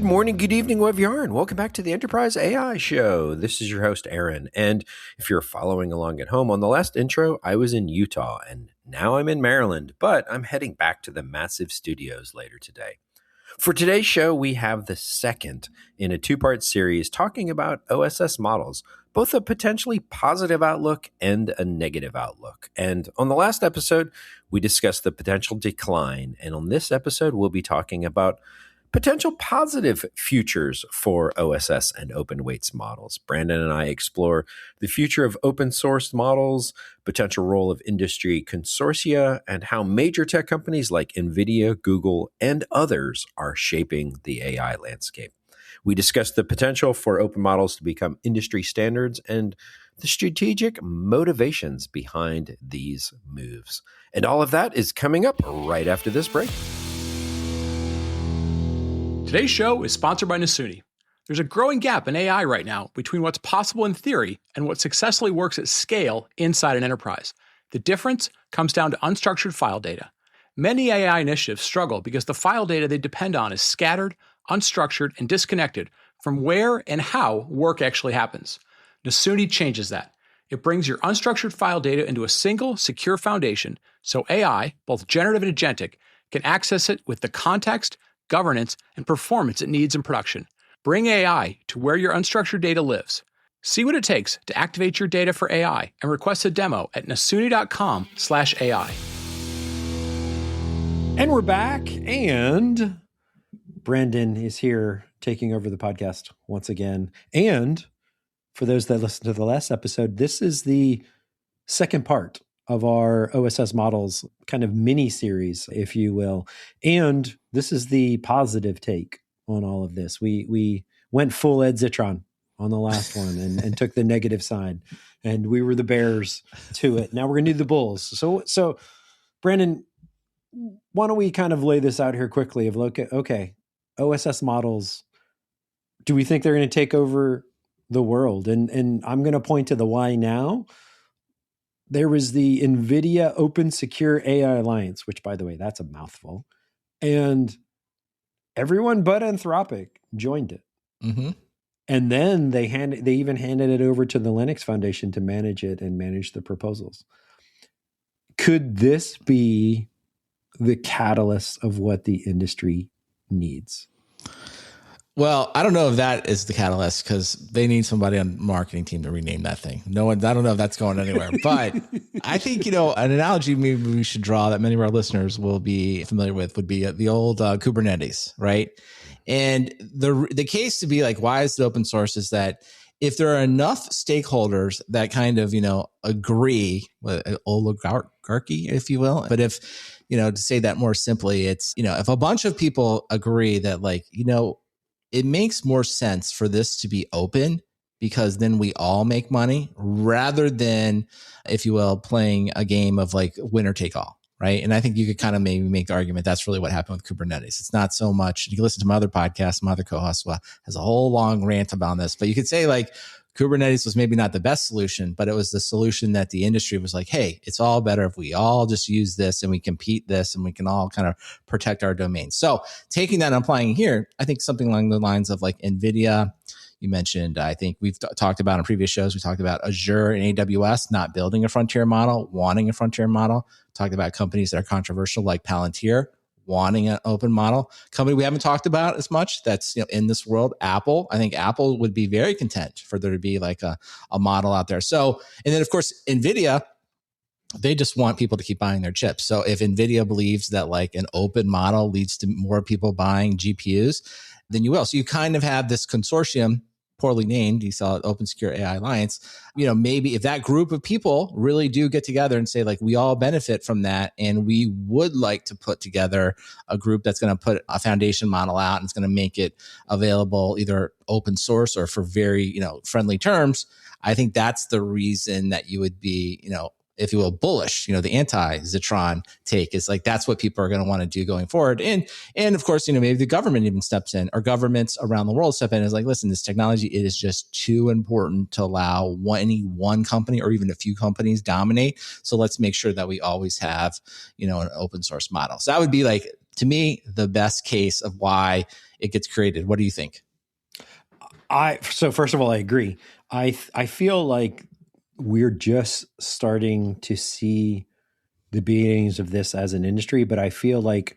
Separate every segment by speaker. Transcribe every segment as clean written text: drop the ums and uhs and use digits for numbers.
Speaker 1: Good morning, good evening, wherever you are, and welcome back to the Enterprise AI Show. This is your host, Aaron, and if you're following along at home, on the last intro, I was in Utah, and now I'm in Maryland, but I'm heading back to the massive studios later today. For today's show, we have the second in a two-part series talking about OSS models, both a potentially positive outlook and a negative outlook. And on the last episode, we discussed the potential decline, and on this episode, we'll be talking about potential positive futures for OSS and open weights models. Brandon and I explore the future of open source models, potential role of industry consortia, and how major tech companies like NVIDIA, Google, and others are shaping the AI landscape. We discuss the potential for open models to become industry standards and the strategic motivations behind these moves. And all of that is coming up right after this break.
Speaker 2: Today's show is sponsored by Nasuni. There's a growing gap in AI right now between what's possible in theory and what successfully works at scale inside an enterprise. The difference comes down to unstructured file data. Many AI initiatives struggle because the file data they depend on is scattered, unstructured, and disconnected from where and how work actually happens. Nasuni changes that. It brings your unstructured file data into a single, secure foundation so AI, both generative and agentic, can access it with the context, governance, and performance it needs in production. Bring AI to where your unstructured data lives. See what it takes to activate your data for AI and request a demo at nasuni.com/AI.
Speaker 1: And we're back, and Brandon is here taking over the podcast once again. And for those that listened to the last episode, this is the second part of our OSS models kind of mini series, if you will. And this is the positive take on all of this. We went full Ed Zitron on the last one and took the negative side, and we were the bears to it. Now we're going to do the bulls. So Brandon, why don't we kind of lay this out here quickly of look at, okay, OSS models, do we think they're going to take over the world? And I'm going to point to the why now. There was the NVIDIA Open Secure AI Alliance, which, by the way, that's a mouthful. And everyone but Anthropic joined it. Mm-hmm. And then they even handed it over to the Linux Foundation to manage it and manage the proposals. Could this be the catalyst of what the industry needs?
Speaker 3: Well, I don't know if that is the catalyst because they need somebody on the marketing team to rename that thing. No one, I don't know if that's going anywhere, but I think, an analogy maybe we should draw that many of our listeners will be familiar with would be the old Kubernetes, right? And the case to be like, why is it open source is that if there are enough stakeholders that kind of, agree with oligarchy, if you will, but if, to say that more simply, it's, if a bunch of people agree that it makes more sense for this to be open because then we all make money rather than, if you will, playing a game of like winner take all, right? And I think you could kind of maybe make the argument that's really what happened with Kubernetes. It's not so much, you can listen to my other podcast, my other co-host has a whole long rant about this, but you could say like Kubernetes was maybe not the best solution, but it was the solution that the industry was like, hey, it's all better if we all just use this and we compete this and we can all kind of protect our domain. So taking that and applying here, I think something along the lines of like NVIDIA, you mentioned, I think we've talked about in previous shows, we talked about Azure and AWS not building a frontier model, wanting a frontier model. Talked about companies that are controversial like Palantir, wanting an open model. Company we haven't talked about as much that's in this world, Apple. I think Apple would be very content for there to be like a model out there. So, and then of course, NVIDIA, they just want people to keep buying their chips. So if NVIDIA believes that like an open model leads to more people buying GPUs, then you will. So you kind of have this consortium, poorly named, you saw it, Open Secure AI Alliance. Maybe if that group of people really do get together and say like, we all benefit from that, and we would like to put together a group that's going to put a foundation model out and it's going to make it available either open source or for very, friendly terms. I think that's the reason that you would be, if you will, bullish, the anti-Zitron take is like, that's what people are going to want to do going forward. And of course, maybe the government even steps in, or governments around the world step in and is like, listen, this technology, it is just too important to allow any one company or even a few companies dominate. So let's make sure that we always have, an open source model. So that would be like to me, the best case of why it gets created. What do you think?
Speaker 1: So first of all, I agree. I feel like we're just starting to see the beginnings of this as an industry, but I feel like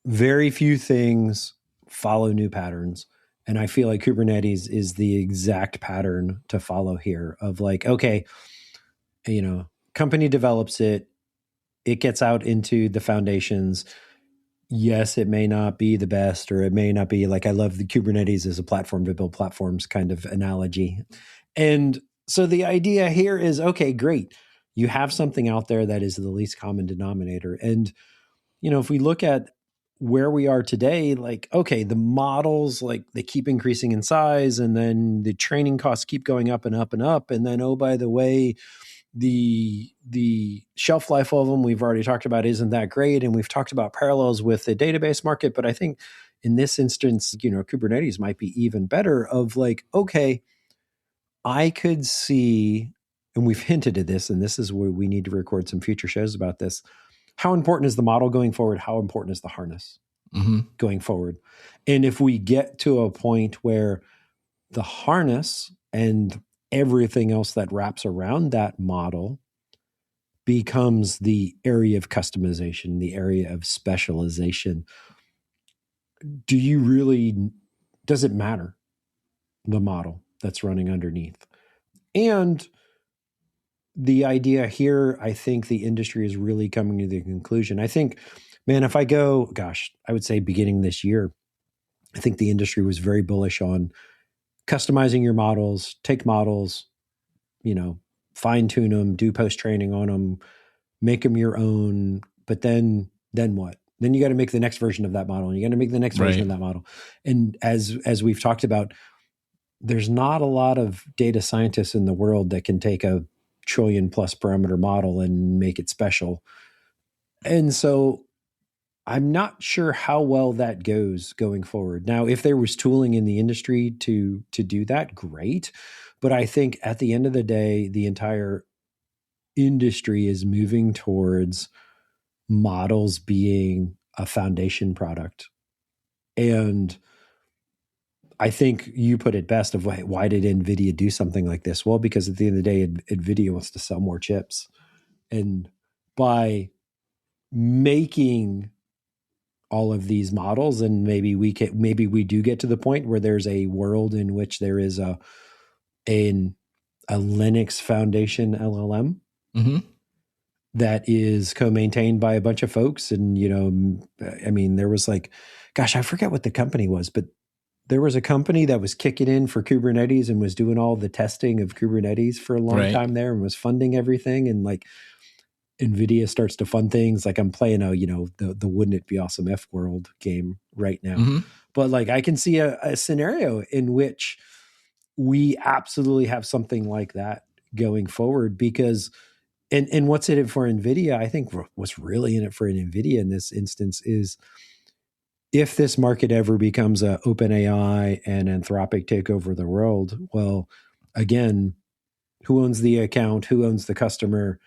Speaker 1: very few things follow new patterns. And I feel like Kubernetes is the exact pattern to follow here of like, okay, company develops it, it gets out into the foundations. Yes, it may not be the best, or it may not be like, I love the Kubernetes as a platform to build platforms kind of analogy. And so the idea here is, okay, great. You have something out there that is the least common denominator. And, if we look at where we are today, like, okay, the models, like they keep increasing in size, and then the training costs keep going up and up and up. And then, oh, by the way, the shelf life of them we've already talked about isn't that great, and we've talked about parallels with the database market, but I think in this instance, Kubernetes might be even better of like, okay, I could see, and we've hinted at this, and this is where we need to record some future shows about this. How important is the model going forward? How important is the harness going forward? And if we get to a point where the harness and everything else that wraps around that model becomes the area of customization, the area of specialization, does it matter the model that's running underneath? And the idea here, I think the industry is really coming to the conclusion. I think, man, if I go, I would say beginning this year, I think the industry was very bullish on customizing your models, take models, fine tune them, do post training on them, make them your own. But then what? Then you got to make the next version of that model, and you got to make the next version of that model. And as we've talked about, there's not a lot of data scientists in the world that can take a trillion plus parameter model and make it special. And so I'm not sure how well that goes going forward. Now, if there was tooling in the industry to do that, great. But I think at the end of the day, the entire industry is moving towards models being a foundation product. And I think you put it best of why did NVIDIA do something like this? Well, because at the end of the day, NVIDIA wants to sell more chips. And by making all of these models, and maybe we do get to the point where there's a world in which there is a Linux Foundation LLM that is co-maintained by a bunch of folks. And, there was I forget what the company was, but there was a company that was kicking in for Kubernetes and was doing all the testing of Kubernetes for a long time there and was funding everything. And NVIDIA starts to fund things. I'm playing the Wouldn't It Be Awesome F World game right now. But I can see a scenario in which we absolutely have something like that going forward, because and what's in it for NVIDIA? I think what's really in it for NVIDIA in this instance is, if this market ever becomes a OpenAI and Anthropic take over the world, well, again, who owns the account? Who owns the customer?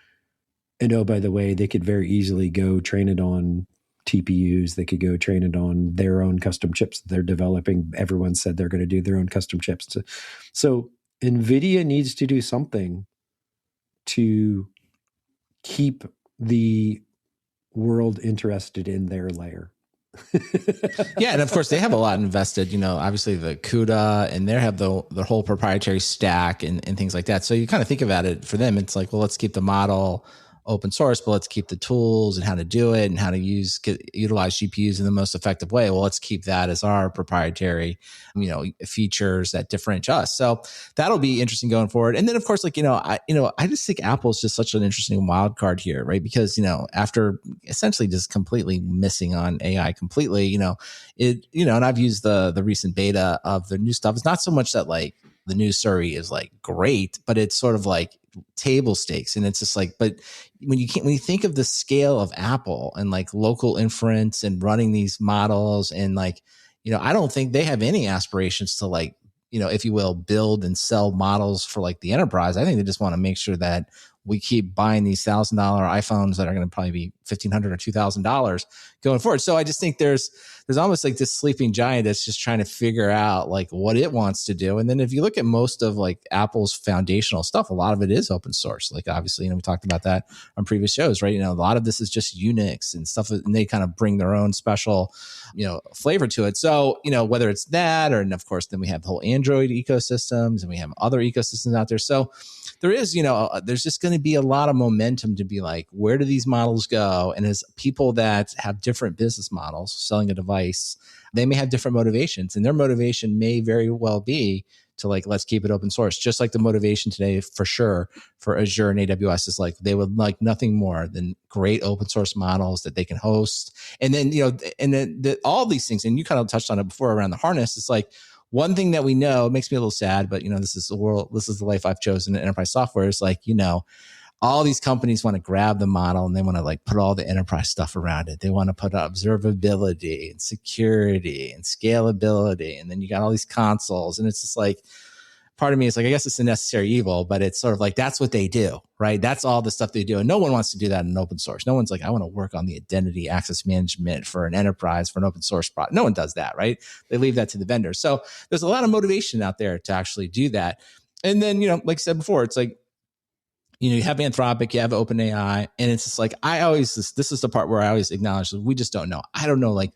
Speaker 1: And oh, by the way, they could very easily go train it on TPUs. They could go train it on their own custom chips that they're developing. Everyone said they're going to do their own custom chips. So NVIDIA needs to do something to keep the world interested in their layer.
Speaker 3: Yeah, and of course they have a lot invested. Obviously the CUDA, and they have the whole proprietary stack and things like that. So you kind of think about it for them. It's like, well, let's keep the model open source, but let's keep the tools and how to do it and how to utilize GPUs in the most effective way. Well, let's keep that as our proprietary, features that differentiate us. So that'll be interesting going forward. And then of course, I just think Apple is just such an interesting wild card here, right? Because, after essentially just completely missing on AI completely, and I've used the recent beta of the new stuff. It's not so much that the new Surrey is great, but it's sort of table stakes. And it's just but when you think of the scale of Apple and local inference and running these models and I don't think they have any aspirations to if you will, build and sell models for the enterprise. I think they just want to make sure that we keep buying these $1,000 iPhones that are going to probably be $1,500 or $2,000 going forward. So I just think there's almost like this sleeping giant that's just trying to figure out like what it wants to do. And then if you look at most of like Apple's foundational stuff, a lot of it is open source. Like obviously, we talked about that on previous shows, right? A lot of this is just Unix and stuff, and they kind of bring their own special, flavor to it. So, whether it's that, or, and of course, then we have the whole Android ecosystems and we have other ecosystems out there. So there is, there's just going to be a lot of momentum to be like, where do these models go? And as people that have different business models selling a device, they may have different motivations, and their motivation may very well be to like, let's keep it open source. Just like the motivation today for sure for Azure and AWS is like, they would like nothing more than great open source models that they can host. And then, and then all these things, and you kind of touched on it before around the harness. It's like, one thing that we know, it makes me a little sad, but this is the life I've chosen in enterprise software, is like, all these companies want to grab the model and they want to like put all the enterprise stuff around it. They want to put observability and security and scalability. And then you got all these consoles, and it's just like, part of me is like, I guess it's a necessary evil, but it's sort of like, that's what they do, right? That's all the stuff they do. And no one wants to do that in open source. No one's like, I want to work on the identity access management for an enterprise, for an open source product. No one does that, right? They leave that to the vendors. So there's a lot of motivation out there to actually do that. And then, like I said before, it's like, you have Anthropic, you have OpenAI, and it's just like, this is the part where I always acknowledge that we just don't know. I don't know. Like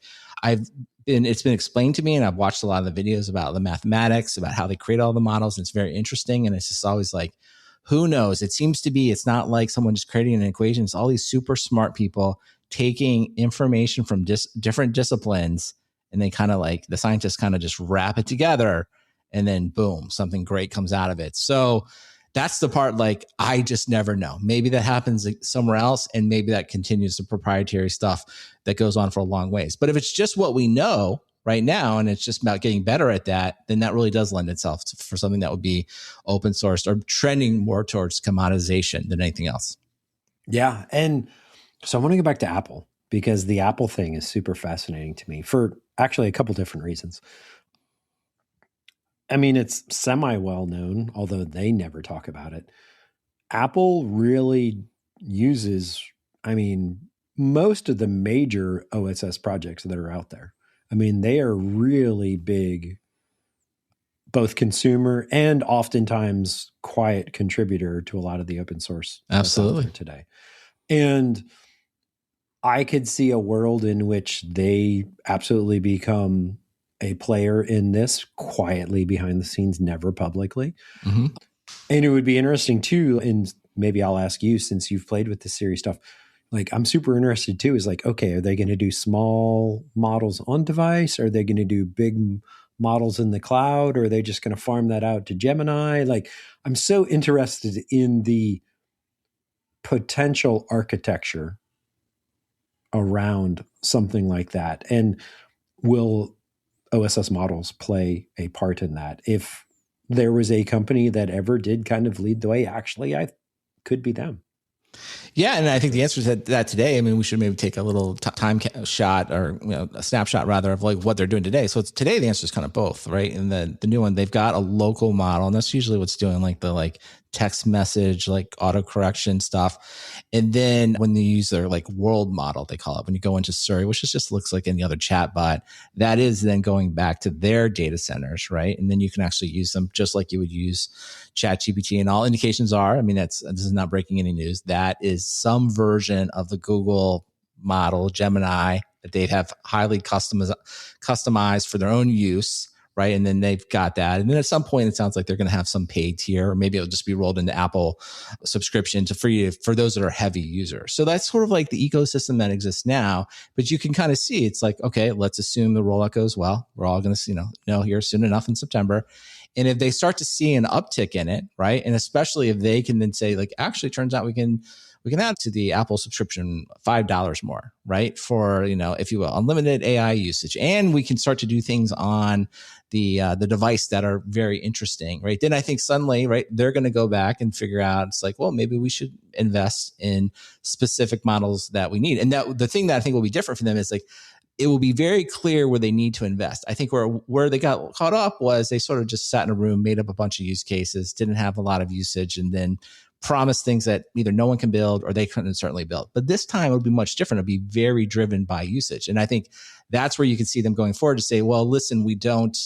Speaker 3: it's been explained to me, and I've watched a lot of the videos about the mathematics, about how they create all the models. And it's very interesting. And it's just always like, who knows? It seems to be, it's not like someone just creating an equation. It's all these super smart people taking information from different disciplines, and they kind of like, the scientists kind of just wrap it together, and then boom, something great comes out of it. So that's the part, like, I just never know. Maybe that happens somewhere else, and maybe that continues the proprietary stuff that goes on for a long ways. But if it's just what we know right now, and it's just about getting better at that, then that really does lend itself for something that would be open sourced or trending more towards commoditization than anything else.
Speaker 1: Yeah. And so I want to go back to Apple, because the Apple thing is super fascinating to me for actually a couple different reasons. I mean, it's semi-well known, although they never talk about it. Apple really uses, most of the major OSS projects that are out there. They are really big, both consumer and oftentimes quiet contributor to a lot of the open source.
Speaker 3: Absolutely.
Speaker 1: Today. And I could see a world in which they absolutely become a player in this quietly behind the scenes, never publicly.
Speaker 3: Mm-hmm.
Speaker 1: And it would be interesting too, and maybe I'll ask you, since you've played with the Siri stuff, like I'm super interested too, is like, okay, are they going to do small models on device? Are they going to do big models in the cloud? Or are they just going to farm that out to Gemini? Like, I'm so interested in the potential architecture around something like that. And will OSS models play a part in that? If there was a company that ever did kind of lead the way, actually, I could be them.
Speaker 3: Yeah, and I think the answer to that today, we should maybe take a little time shot, or a snapshot rather, of like what they're doing today. So it's today, the answer is kind of both, right? And the new one, they've got a local model, and that's usually what's doing like the text message, like autocorrection stuff. And then when they use their like world model, they call it, when you go into Siri, which just looks like any other chat bot, that is then going back to their data centers, right? And then you can actually use them just like you would use ChatGPT. And all indications are, this is not breaking any news, that is some version of the Google model, Gemini, that they have highly customized for their own use, right? And then they've got that. And then at some point, it sounds like they're going to have some paid tier, or maybe it'll just be rolled into Apple subscription for those that are heavy users. So that's sort of like the ecosystem that exists now. But you can kind of see, it's like, okay, let's assume the rollout goes well. We're all going to know here soon enough in September. And if they start to see an uptick in it, right? And especially if they can then say, like, actually, turns out we can add to the Apple subscription $5 more, right? For, if you will, unlimited AI usage. And we can start to do things on the device that are very interesting, right? Then I think suddenly, right, they're going to go back and figure out, it's like, well, maybe we should invest in specific models that we need. And that the thing that I think will be different for them is like, it will be very clear where they need to invest. I think where they got caught up was they sort of just sat in a room, made up a bunch of use cases, didn't have a lot of usage, and then promise things that either no one can build or they couldn't certainly build. But this time it'll be much different. It'll be very driven by usage. And I think that's where you can see them going forward to say, well, listen, we don't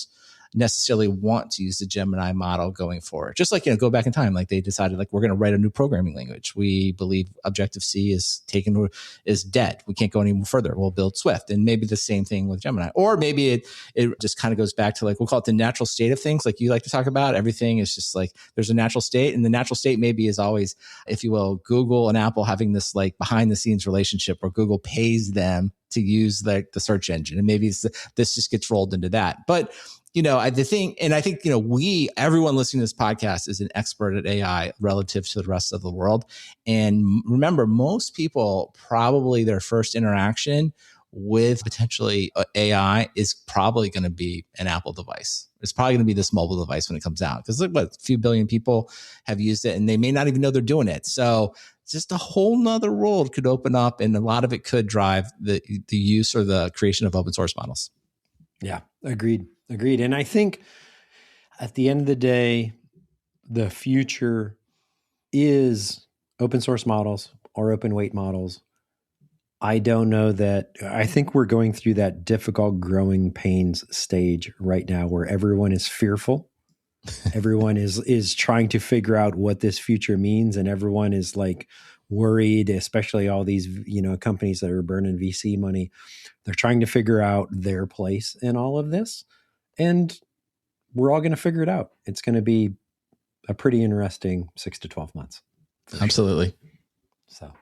Speaker 3: necessarily want to use the Gemini model going forward. Just like, go back in time, like they decided like, we're going to write a new programming language. We believe Objective-C is dead. We can't go any further. We'll build Swift. And maybe the same thing with Gemini. Or maybe it just kind of goes back to like, we'll call it the natural state of things. Like you like to talk about, everything is just like, there's a natural state. And the natural state maybe is always, if you will, Google and Apple having this like behind the scenes relationship where Google pays them to use the search engine. And maybe this just gets rolled into that. But I think everyone listening to this podcast is an expert at AI relative to the rest of the world. And remember, most people probably their first interaction with potentially AI is probably going to be an Apple device. It's probably going to be this mobile device when it comes out, because a few billion people have used it and they may not even know they're doing it. So just a whole nother world could open up, and a lot of it could drive the use or the creation of open source models.
Speaker 1: Yeah, agreed. And I think at the end of the day, the future is open source models or open weight models. I don't know that. I think we're going through that difficult growing pains stage right now where everyone is fearful. Everyone is trying to figure out what this future means, and everyone is like worried, especially all these, companies that are burning VC money. They're trying to figure out their place in all of this. And we're all going to figure it out. It's going to be a pretty interesting 6 to 12 months.
Speaker 3: Absolutely.
Speaker 1: Sure. So,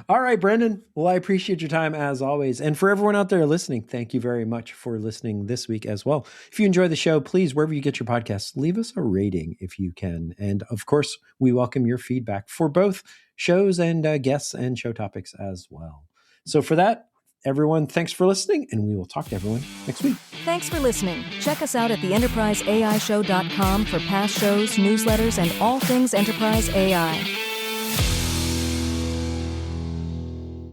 Speaker 1: all right, Brendan. Well, I appreciate your time as always. And for everyone out there listening, thank you very much for listening this week as well. If you enjoy the show, please, wherever you get your podcasts, leave us a rating if you can. And of course, we welcome your feedback for both shows and guests and show topics as well. So for that, everyone, thanks for listening, and we will talk to everyone next week.
Speaker 4: Thanks for listening. Check us out at theenterpriseaishow.com for past shows, newsletters, and all things enterprise AI.